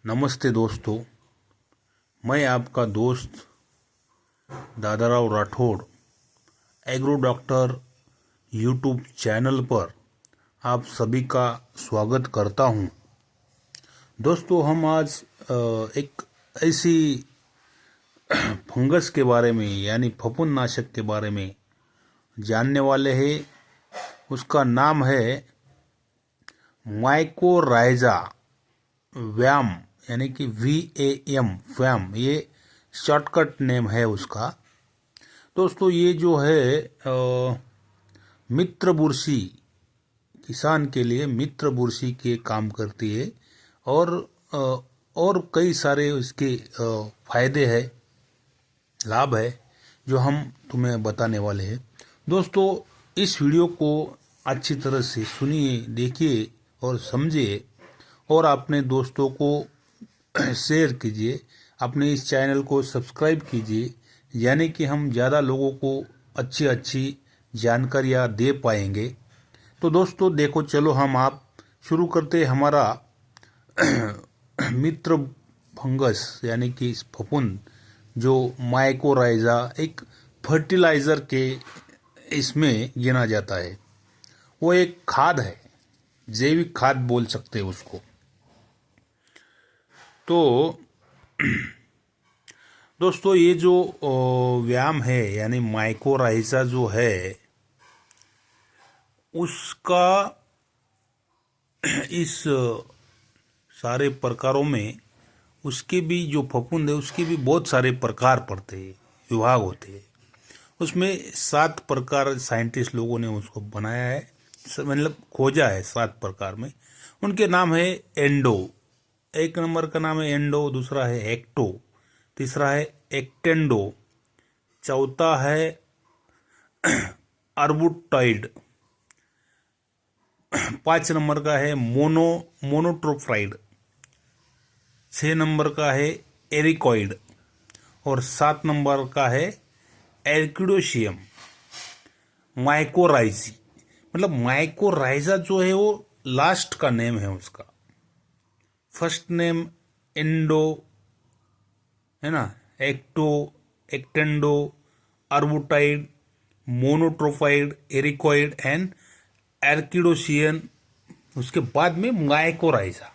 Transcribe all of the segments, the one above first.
नमस्ते दोस्तों, मैं आपका दोस्त Dadarao Rathore agro doctor YouTube channel पर आप सभी का स्वागत करता हूं। दोस्तों, हम आज एक ऐसी फंगस के बारे में यानी फफूंदनाशक के बारे में जानने वाले हैं। उसका नाम है माइकोराइजा व्याम यानी कि VAM व्याम। ये शॉर्टकट नेम है उसका। दोस्तों, ये जो है मित्र बुरशी, किसान के लिए मित्र बुरशी के काम करती है और कई सारे इसके फायदे हैं, लाभ है जो हम तुम्हें बताने वाले हैं। दोस्तों, इस वीडियो को अच्छी तरह से सुनिए, देखिए और समझिए और अपने दोस्तों को शेयर कीजिए। अपने इस चैनल को सब्सक्राइब कीजिए, यानी कि हम ज़्यादा लोगों को अच्छी अच्छी जानकारियाँ दे पाएंगे। तो दोस्तों देखो, चलो हम आप शुरू करते हैं हमारा मित्र फंगस यानी कि फफूंद जो माइकोराइजा एक फर्टिलाइज़र के इसमें गिना जाता है। वो एक खाद है, जैविक खाद बोल सकते हैं उसको। तो दोस्तों, ये जो व्यायाम है यानी माइकोराइजा जो है उसका इस सारे प्रकारों में उसके भी जो फफूंद है उसके भी बहुत सारे प्रकार पड़ते हैं, विभाग होते हैं। उसमें 7 प्रकार साइंटिस्ट लोगों ने उसको बनाया है, मतलब खोजा है 7 प्रकार में। उनके नाम है एंडो, एक नंबर का नाम है एंडो, दूसरा है एक्टो, तीसरा है एक्टेंडो, चौथा है अर्बुटॉइड, 5 नंबर का है मोनोट्रोफ्राइड, 6 नंबर का है एरिकॉइड और 7 नंबर का है एर्किडोशियम माइकोराइजी। मतलब माइकोराइजा जो है वो लास्ट का नेम है उसका। फर्स्ट नेम एंडो है ना, एक्टो, एक्टेंडो, अर्बुटाइड, मोनोट्रोफाइड, एरिकॉइड एंड एर्किडोशियन, उसके बाद में माइकोराइजा।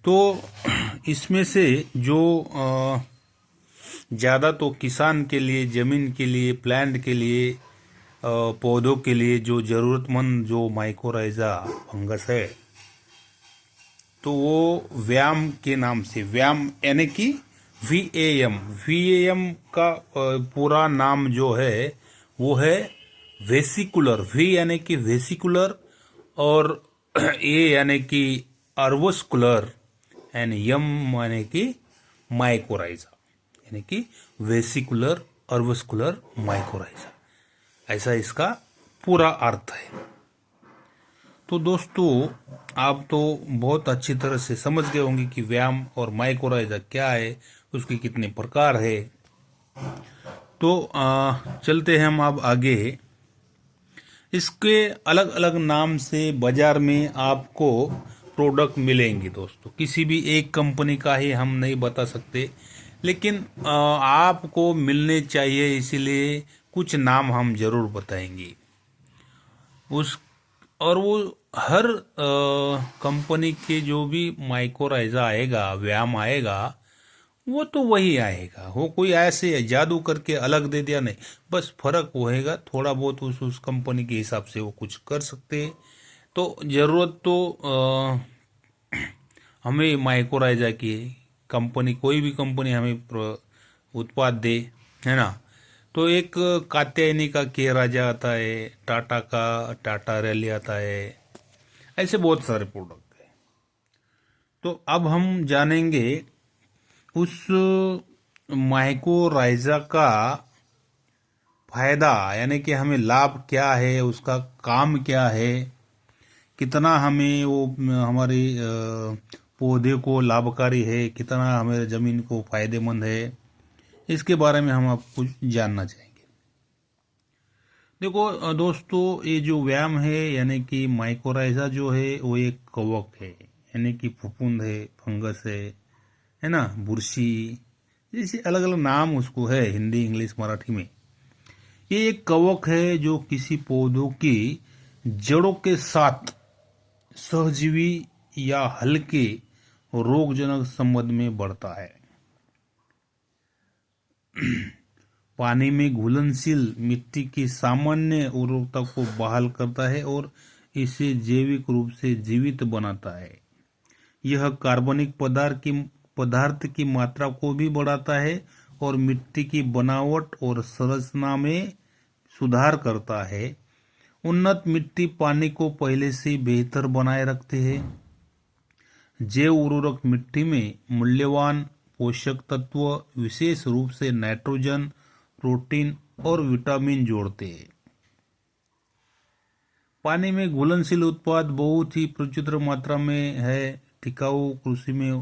तो इसमें से जो ज़्यादा तो किसान के लिए, ज़मीन के लिए, प्लांट के लिए, पौधों के लिए जो ज़रूरतमंद जो माइकोराइजा फंगस है, तो वो व्याम के नाम से, व्याम यानी कि VAM का पूरा नाम जो है वो है वेसिकुलर। V यानी कि वेसिकुलर और A यानी कि अर्वस्कुलर एंड M यानी कि माइकोराइजा, यानी कि वेसिकुलर अर्वस्कुलर माइकोराइजा, ऐसा इसका पूरा अर्थ है। तो दोस्तों, आप तो बहुत अच्छी तरह से समझ गए होंगे कि व्यायाम और माइकोराइजा क्या है, उसके कितने प्रकार है। तो चलते हैं हम अब आगे। इसके अलग अलग नाम से बाजार में आपको प्रोडक्ट मिलेंगे। दोस्तों, किसी भी एक कंपनी का ही हम नहीं बता सकते, लेकिन आपको मिलने चाहिए, इसीलिए कुछ नाम हम जरूर बताएंगे। और वो हर कंपनी के जो भी माइकोराइजा आएगा, व्यायाम आएगा, वो तो वही आएगा। वो कोई ऐसे जादू करके अलग दे दिया नहीं, बस फर्क होएगा थोड़ा बहुत। उस कंपनी के हिसाब से वो कुछ कर सकते हैं। तो जरूरत तो हमें माइकोराइजा की कंपनी, कोई भी कंपनी हमें उत्पाद दे, है ना। तो एक कात्यायनी का के राजा आता है, टाटा का टाटा रैली आता है, ऐसे बहुत सारे प्रोडक्ट हैं। तो अब हम जानेंगे उस माइकोराइजा का फायदा, यानी कि हमें लाभ क्या है, उसका काम क्या है, कितना हमें वो हमारी पौधे को लाभकारी है, कितना हमारे ज़मीन को फायदेमंद है, इसके बारे में हम आपको जानना चाहेंगे। देखो दोस्तों, ये जो व्यायाम है यानी कि माइकोराइजा जो है वो एक कवक है, यानी कि फफूंद है, फंगस है ना, बुरशी, जैसे अलग अलग नाम उसको है हिंदी, इंग्लिश, मराठी में। ये एक कवक है जो किसी पौधों की जड़ों के साथ सहजीवी या हल्के रोगजनक संबंध में बढ़ता है। पानी में घुलनशील मिट्टी की सामान्य उर्वरता को बहाल करता है और इसे जैविक रूप से जीवित बनाता है। यह कार्बनिक पदार्थ की मात्रा को भी बढ़ाता है और मिट्टी की बनावट और संरचना में सुधार करता है। उन्नत मिट्टी पानी को पहले से बेहतर बनाए रखते हैं। जैव उर्वरक मिट्टी में मूल्यवान पोषक तत्व, विशेष रूप से नाइट्रोजन, प्रोटीन और विटामिन जोड़ते हैं। पानी में घुलनशील उत्पाद बहुत ही प्रचुर मात्रा में है। टिकाऊ कृषि में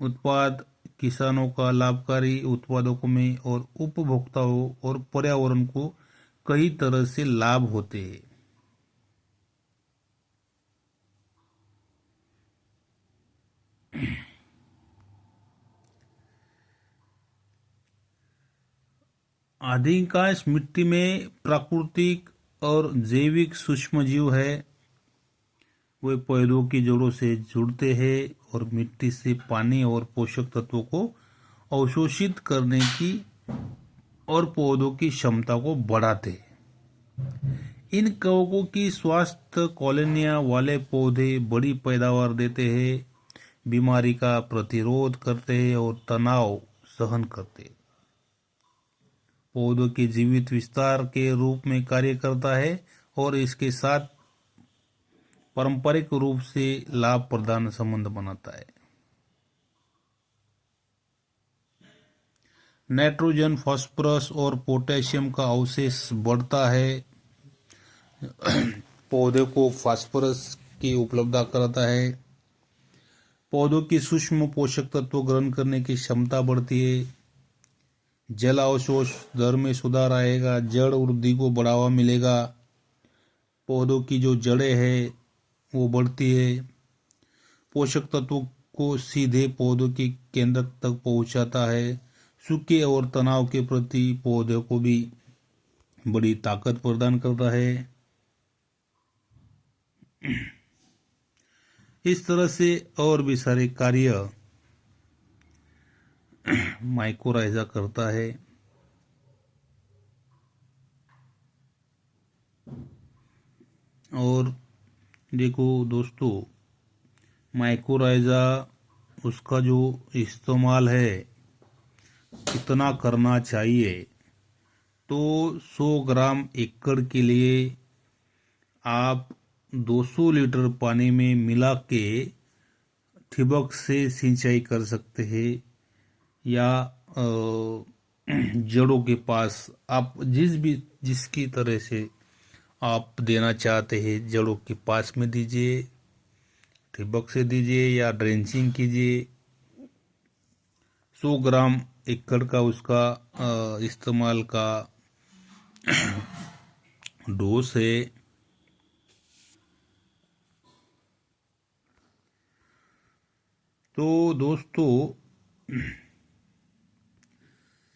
उत्पाद किसानों का लाभकारी उत्पादकों में और उपभोक्ताओं और पर्यावरण को कई तरह से लाभ होते हैं। अधिकांश मिट्टी में प्राकृतिक और जैविक सूक्ष्मजीव है। वे पौधों की जड़ों से जुड़ते हैं और मिट्टी से पानी और पोषक तत्वों को अवशोषित करने की और पौधों की क्षमता को बढ़ाते हैं। इन कवकों की स्वास्थ्य कॉलोनियां वाले पौधे बड़ी पैदावार देते हैं, बीमारी का प्रतिरोध करते हैं और तनाव सहन करते हैं। पौधों के जीवित विस्तार के रूप में कार्य करता है और इसके साथ पारंपरिक रूप से लाभ प्रदान संबंध बनाता है। नाइट्रोजन, फास्फोरस और पोटेशियम का अवशेष बढ़ता है। पौधे को फास्फोरस की उपलब्धता कराता है। पौधों की सूक्ष्म पोषक तत्व ग्रहण करने की क्षमता बढ़ती है। जल अवशोष दर में सुधार आएगा। जड़ वृद्धि को बढ़ावा मिलेगा। पौधों की जो जड़ें हैं वो बढ़ती है। पोषक तत्वों को सीधे पौधों के केंद्र तक पहुंचाता है। सूखे और तनाव के प्रति पौधों को भी बड़ी ताकत प्रदान करता है। इस तरह से और भी सारे कार्य माइकोराइजा करता है। और देखो दोस्तों, माइकोराइजा उसका जो इस्तेमाल है कितना करना चाहिए, तो 100 ग्राम एकड़ के लिए आप 200 लीटर पानी में मिला के ठिबक से सिंचाई कर सकते हैं, या जड़ों के पास आप जिसकी तरह से आप देना चाहते हैं जड़ों के पास में दीजिए, ठिबक से दीजिए या ड्रेंचिंग कीजिए। 100 ग्राम एकड़ का उसका इस्तेमाल का डोज है। तो दोस्तों,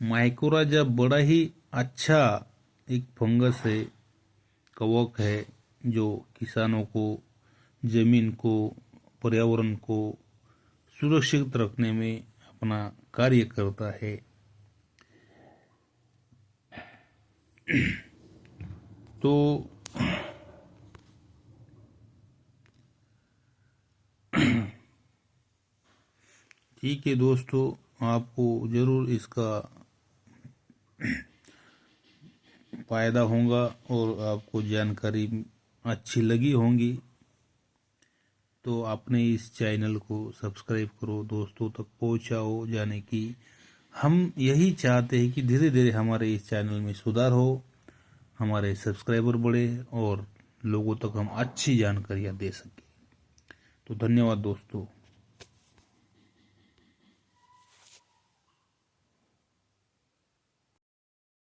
माइकोराइजा बड़ा ही अच्छा एक फंगस है, कवक है, जो किसानों को, जमीन को, पर्यावरण को सुरक्षित रखने में अपना कार्य करता है। तो ठीक है दोस्तों, आपको जरूर इसका फायदा होगा और आपको जानकारी अच्छी लगी होंगी। तो आपने इस चैनल को सब्सक्राइब करो, दोस्तों तक पहुंचाओ, जाने की हम यही चाहते हैं कि धीरे धीरे हमारे इस चैनल में सुधार हो, हमारे सब्सक्राइबर बढ़े और लोगों तक हम अच्छी जानकारियां दे सकें। तो धन्यवाद दोस्तों।